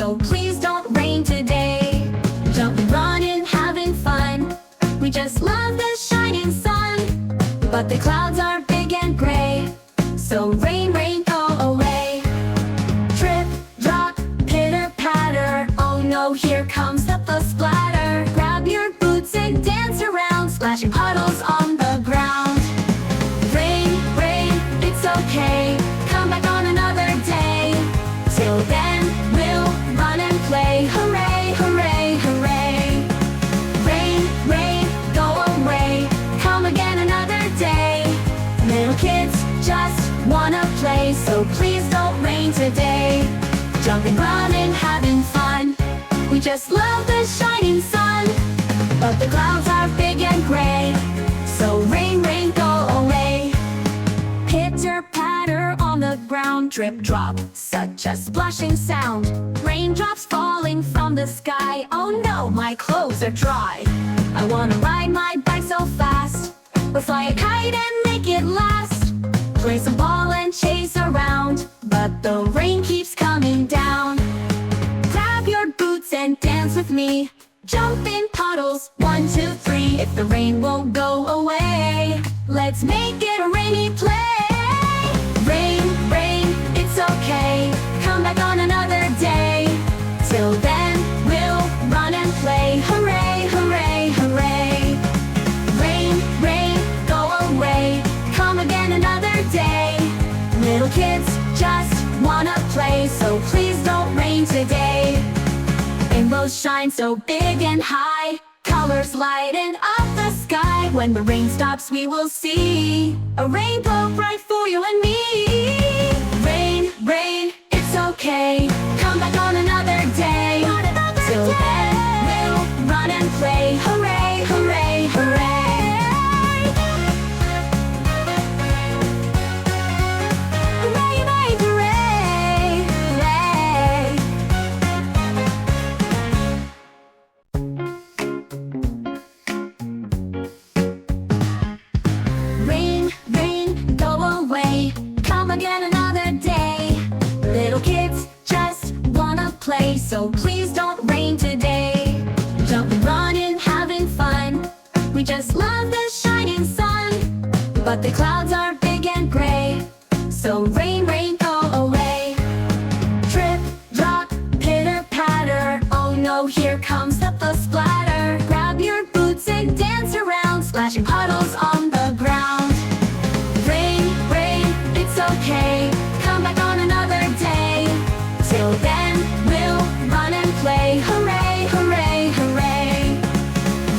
so please don't rain today. Jumping, running, having fun. We just love the shining sun. But the clouds are big and gray, so rain, rain, go away. Trip, drop, pitter, patter. Oh no, here comes the splatter. Grab your boots and dance around, splashing puddles on the ground. Rain, rain, it's okay. Come back on another day. Till then, we'll run and play. Hooray, hooray, hooray. Rain, rain, go away. Come again another day. Little kids just wanna play, so please don't rain today. Jumping, running, having fun. We just love the shining sun. But the clouds are big and gray, so rain, rain, go away. Pitter patter on the ground. Drip drop, such a splashing sound. Raindrops falling from the sky. Oh no, my clothes are dry. I wanna ride my bike so fast, or fly a kite and make it last. Play some ball and chase around, but the rain keeps coming down. Grab your boots and dance with me. Jump in puddles, 1, 2, 3. If the rain won't go away, let's make it a rainy play. Rain, rain, it's okay. Come back on another day. Till then, we'll run and play. Hooray, hooray, hooray. Rain, rain, go away. Come again another day. Little kids just wanna play, so please don't rain today. Rainbows shine so big and high, colors lighten up the sky. When the rain stops, we will see a rainbow bright for you and me. Rain, rain, it's okay. Come back on another day. Till then, we'll run and play. Hooray, hooray, hooray. Hooray, hooray, hooray, hooray. Rain, rain, go away. Come again another day. Little kids just wanna play, so please don't rain today. Jumping, running, having fun. We just love the shining sun. But the clouds are big and gray, so rain, rain, go away. Trip, drop, pitter, patter. Oh no, here comes the splatter. Grab your boots and dance around, splashing puddles on the ground. Rain, rain, it's okay.